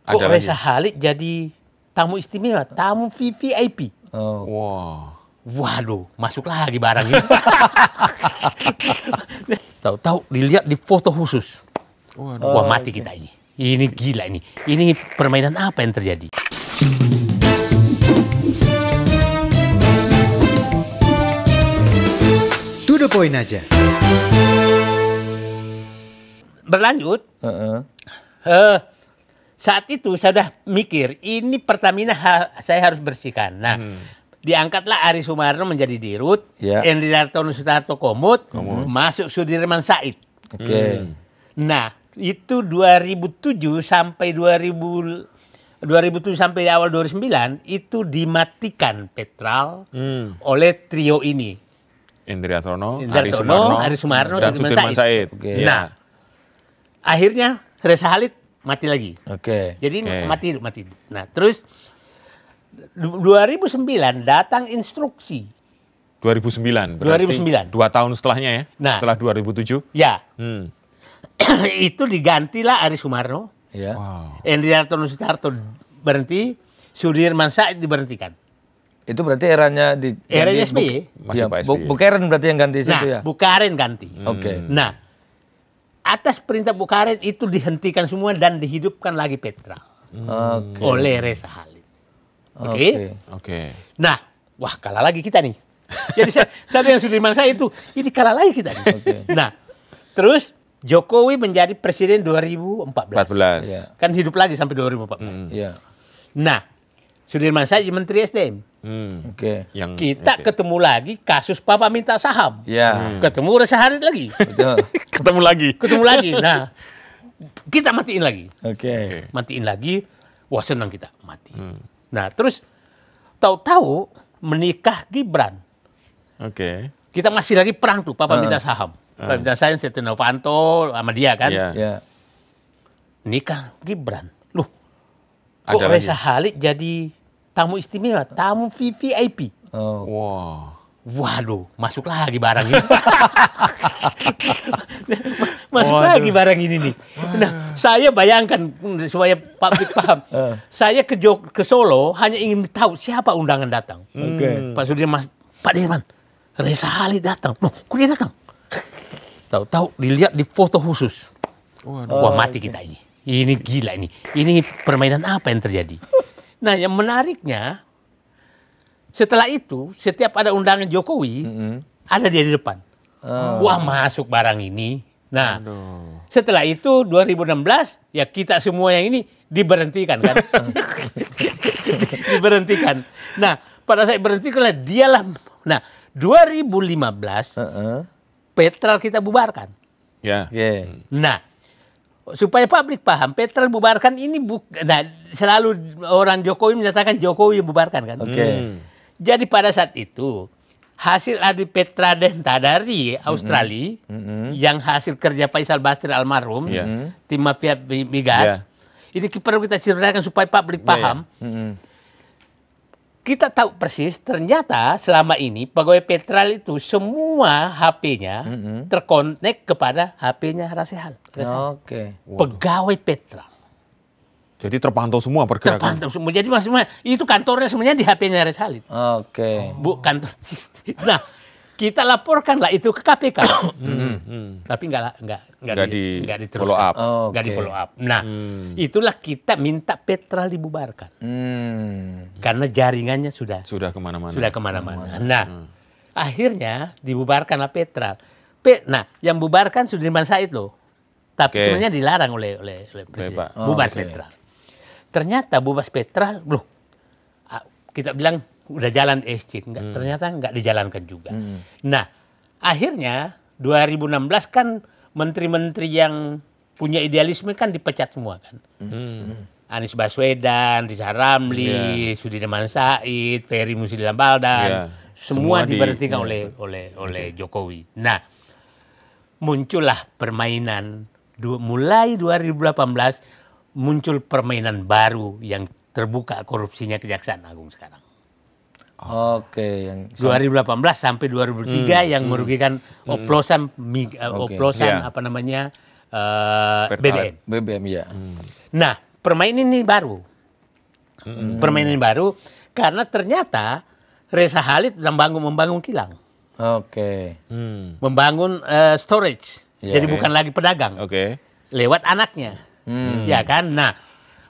Kok Ada Reza lagi? Khalid jadi tamu istimewa, tamu VVIP? Oh. Wah. Waduh, masuk lagi barang ini. Tahu-tahu dilihat di foto khusus. Waduh. Wah, mati kita ini. Ini gila ini. Ini permainan apa yang terjadi? To the point aja. Berlanjut, saat itu saya sudah mikir, ini Pertamina saya harus bersihkan. Nah, diangkatlah Ari Sumarno menjadi Dirut, Ya. Endri Hartono Sutarto Komut, masuk Sudirman Said. Oke. Nah, itu 2007 sampai 2007 sampai awal 2009 itu dimatikan Petral oleh trio ini. Indri Hartono, Indri Ari Hartono, Sumarno, Ari Sumarno, dan Sudirman Sudirman Said. Said. Oke. Iya. Nah, akhirnya Reza Khalid mati lagi. Oke. Jadi Oke. mati. Nah, terus 2009 datang instruksi. 2009. Berarti 2009. 2 tahun setelahnya ya? Nah. Setelah 2007? Ya, Hmm. itu digantilah Ari Sumarno, Ya. Wow. Endri Hartono Sutarto berhenti, Sudirman Said diberhentikan. Itu berarti eranya di Eranya ganti SBY. Masih Ya, Pak SBY. Bukeren berarti yang ganti situ Nah, ya. Bukaren ganti. Oke. Nah, atas perintah Bukaren itu dihentikan semua dan dihidupkan lagi Petra Oke. oleh Reza Khalid. Oke. Oke. Oke. Nah, wah kalah lagi kita nih. Jadi saya dengan Sudirman Said itu, ini kalah lagi kita nih. Oke. Nah, terus Jokowi menjadi presiden 2014. 14. Iya. Kan hidup lagi sampai 2014. Iya. Nah, Sudirman Said jadi Menteri SDM. Oke. Yang Kita oke. ketemu lagi kasus Papa minta saham. Ya. Ketemu Reza Khalid lagi. Betul. ketemu lagi. Ketemu lagi. Nah, kita matiin lagi. Oke. Matiin lagi. Wah, senang kita mati. Nah, terus tahu-tahu menikah Gibran. Oke. Kita masih lagi perang tuh, Papa minta saham. Papa minta saham, Setia Novanto sama dia kan. Iya. Ya. Nikah Gibran. Loh, kok Ada lagi? Reza Khalid jadi tamu istimewa, tamu VVIP? Oh. Wow. Waduh, masuk lagi barang ini. Masuk Waduh. lagi barang ini nih. Nah, saya bayangkan supaya publik paham. Saya ke Solo hanya ingin tahu siapa undangan datang. Oke. Pak Sudirman, Pak Dirman, Reza Khalid datang. Loh, kok dia datang? Tahu-tahu dilihat di foto khusus. Wah, mati kita ini. Ini gila ini. Ini permainan apa yang terjadi? Nah, yang menariknya, setelah itu, setiap ada undangan Jokowi, ada dia di depan. Wah, masuk barang ini. Nah, setelah itu 2016, ya kita semua yang ini diberhentikan kan. Diberhentikan. Nah, pada saat berhentikanlah dialah. Nah, 2015, Petral kita bubarkan. Ya. Oke. Nah, supaya publik paham, Petral bubarkan ini nah, selalu orang Jokowi menyatakan Jokowi yang bubarkan kan. Oke. Jadi pada saat itu hasil adu Petra Denta dari Australia yang hasil kerja Faisal Basri almarhum, tim mafia migas, ini perlu kita ceritakan supaya publik paham. Kita tahu persis ternyata selama ini pegawai Petral itu semua HP-nya terkonek kepada HP-nya Reza Khalid. Oke. Pegawai Petral. Jadi terpantau semua pergerakan. Terpantau semua. Jadi maksudnya itu kantornya sebenarnya di HP-nya Reza Khalid. Oke. Bu, kantor. Nah, kita laporkanlah itu ke KPK. Tapi nggak di diteruskan. follow up. Nggak Oke. di follow up. Nah, itulah kita minta Petral dibubarkan. Karena jaringannya sudah Sudah kemana-mana. Nah, akhirnya dibubarkanlah Petral. Nah, yang bubarkan Sudirman Said loh. Tapi Oke. sebenarnya dilarang oleh presiden. Pak. Bubar Oke. Petral. Ternyata bubar Petral, loh, kita bilang udah jalan SC, ternyata nggak dijalankan juga. Nah, akhirnya 2016 kan menteri-menteri yang punya idealisme kan dipecat semua kan. Anies Baswedan, Rizal Ramli, Sudirman Said, Ferry Muslilam Baldan, Iya. semua Semua diberhentikan oleh Jokowi. Nah, muncullah permainan mulai 2018 muncul permainan baru yang terbuka korupsinya Kejaksaan Agung sekarang. Oke. Yang 2018 sampai 2003 yang merugikan oplosan Oke. oplosan Iya. apa namanya Pertalite. BBM. BBM ya. Nah, permainan ini baru. Permainan ini baru karena ternyata Reza Khalid membangun kilang. Oke. Membangun storage. Iya. Jadi bukan lagi pedagang. Oke. Lewat anaknya. Ya kan? Nah,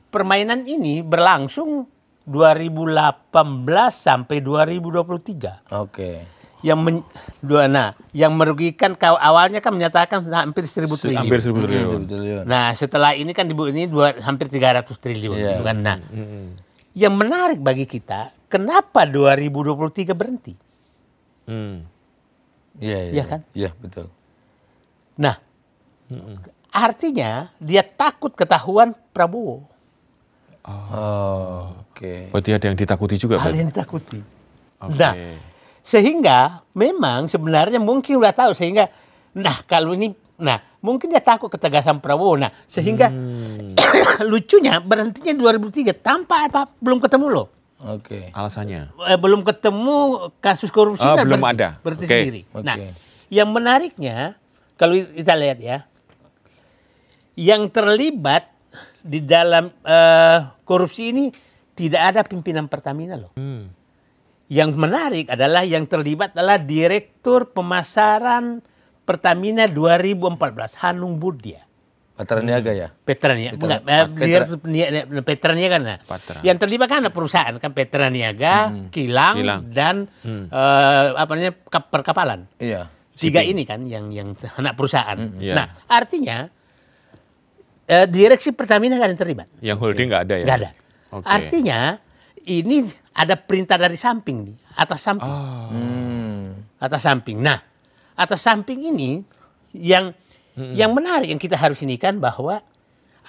permainan ini berlangsung 2018 sampai 2023. Oke. Yang merugikan awalnya kan menyatakan hampir 1.000 triliun. Hampir 1.000 triliun. Nah, setelah ini kan ini hampir 300 triliun Iya. gitu kan. Nah, yang menarik bagi kita, kenapa 2023 berhenti? Iya, Iya kan? Iya, betul. Nah, artinya dia takut ketahuan Prabowo. Oh, oke. Berarti ada yang ditakuti juga, Hal Pak? yang ditakuti. Oke. Nah, sehingga memang sebenarnya mungkin udah tahu sehingga kalau ini mungkin dia takut ketegasan Prabowo. Nah, sehingga lucunya berhentinya 2003 tanpa belum ketemu loh. Oke. Alasannya? Belum ketemu kasus korupsi Belum ada. berhenti Oke. sendiri. Oke. Nah, yang menariknya kalau kita lihat ya, yang terlibat di dalam korupsi ini tidak ada pimpinan Pertamina loh. Yang menarik adalah yang terlibat adalah Direktur Pemasaran Pertamina 2014, Hanung Budya. Patra Niaga ya? Petra Niaga, Petra Niaga kan. Patra. Yang terlibat kan ada perusahaan kan Petra Niaga, Kilang, dan perkapalan. Iya. Tiga ini kan yang anak perusahaan. Iya. Nah, artinya direksi Pertamina nggak ada yang terlibat. Yang holding nggak ada ya? Nggak ada. Oke. Artinya ini ada perintah dari samping nih, atas samping. Atas samping. Nah, atas samping ini yang menarik yang kita harus ini kan bahwa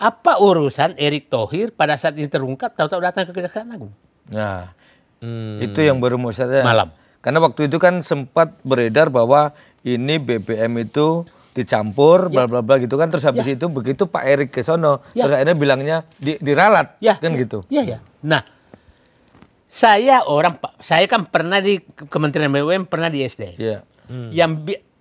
apa urusan Erick Thohir pada saat ini terungkap tahu-tahu datang ke Kejaksaan Agung. Nah, itu yang baru mau saya Malam. Karena waktu itu kan sempat beredar bahwa ini BBM itu dicampur, bla bla bla gitu kan. Terus habis itu begitu Pak Erick ke sono, terus akhirnya bilangnya diralat, kan gitu. Iya, ya. Nah, saya kan pernah di Kementerian BUMN, pernah di SD. Iya.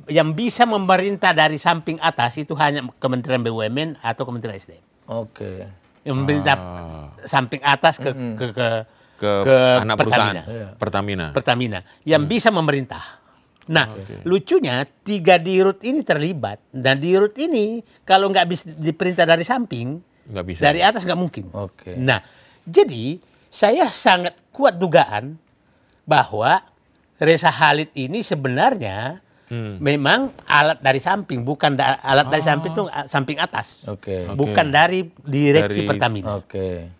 Yang bisa memerintah dari samping atas itu hanya Kementerian BUMN atau Kementerian SDM. Oke. Yang memerintah samping atas ke anak Pertamina. perusahaan Pertamina yang bisa memerintah. Nah, lucunya 3 dirut ini terlibat dan dirut ini kalau nggak bisa diperintah dari samping, Nggak bisa. dari atas nggak mungkin. Oke. Nah, jadi saya sangat kuat dugaan bahwa Reza Khalid ini sebenarnya memang alat dari samping, bukan alat dari samping itu samping atas, Oke. bukan dari direksi Dari- Pertamina. Oke.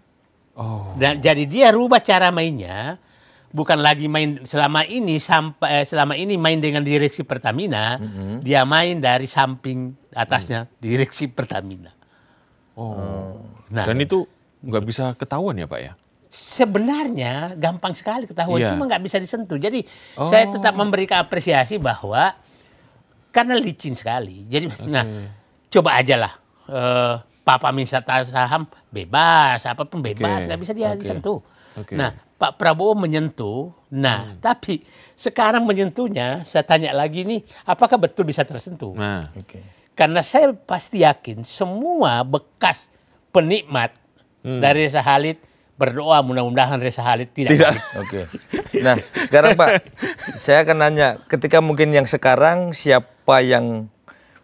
Oh. Dan jadi dia rubah cara mainnya, bukan lagi main selama ini main dengan direksi Pertamina, dia main dari samping atasnya direksi Pertamina. Oh. Nah, Dan itu nggak bisa ketahuan ya, Pak ya? sebenarnya gampang sekali ketahuan, Iya. cuma nggak bisa disentuh. Jadi saya tetap memberikan apresiasi bahwa karena licin sekali. Jadi coba aja lah. Papa minta saham bebas, apapun bebas, nggak bisa dia disentuh. Oke. Nah, Pak Prabowo menyentuh. Nah, tapi sekarang menyentuhnya, saya tanya lagi nih, apakah betul bisa tersentuh? Nah, Oke. Karena saya pasti yakin semua bekas penikmat dari Reza Khalid berdoa mudah-mudahan Reza Khalid tidak. Oke. Nah, sekarang Pak, saya akan nanya, ketika mungkin yang sekarang siapa yang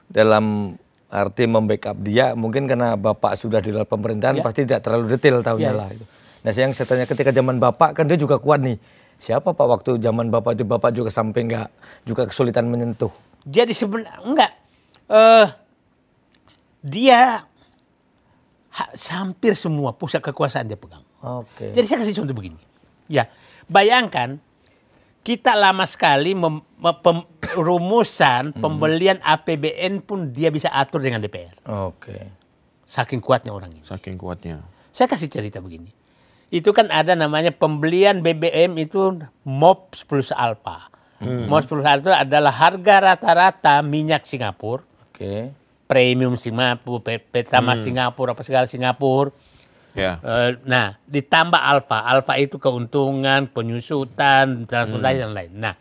dalam arti membackup dia, mungkin karena Bapak sudah di dalam pemerintahan pasti tidak terlalu detail tahunya lah. Itu. Nah, yang saya tanya ketika zaman Bapak kan dia juga kuat nih. Siapa Pak waktu zaman Bapak itu Bapak juga sampai nggak juga kesulitan menyentuh? Jadi sebenarnya enggak. Dia hampir semua pusat kekuasaan dia pegang. Oke. Jadi saya kasih contoh begini. Ya, bayangkan kita lama sekali rumusan pembelian APBN pun dia bisa atur dengan DPR. Oke. Saking kuatnya orang ini. saking kuatnya. Saya kasih cerita begini. Itu kan ada namanya pembelian BBM itu MOP 10 Alpha. MOP 10 Alpha adalah harga rata-rata minyak Singapura, Oke. premium Singapura, Pertamax Singapura, apa segala Singapura. Ya. Nah, ditambah alfa. Alfa itu keuntungan, penyusutan, transportasi dan lain. Nah,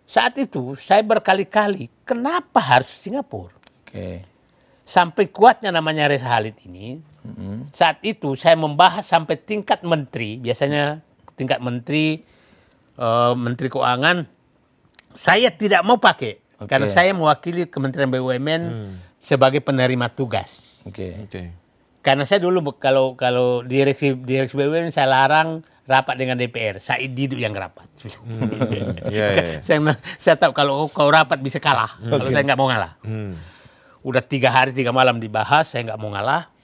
saat itu saya berkali-kali, kenapa harus Singapura? Oke. Sampai kuatnya namanya Reza Khalid ini, Saat itu saya membahas sampai tingkat menteri, biasanya tingkat menteri, menteri keuangan, saya tidak mau pakai. Karena saya mewakili Kementerian BUMN sebagai penerima tugas. Oke. Karena saya dulu kalau direksi BUMN saya larang rapat dengan DPR. Said Didu yang rapat. Saya tahu kalau kau rapat bisa kalah. Kalau saya nggak mau ngalah. Udah 3 hari 3 malam dibahas, saya nggak mau ngalah.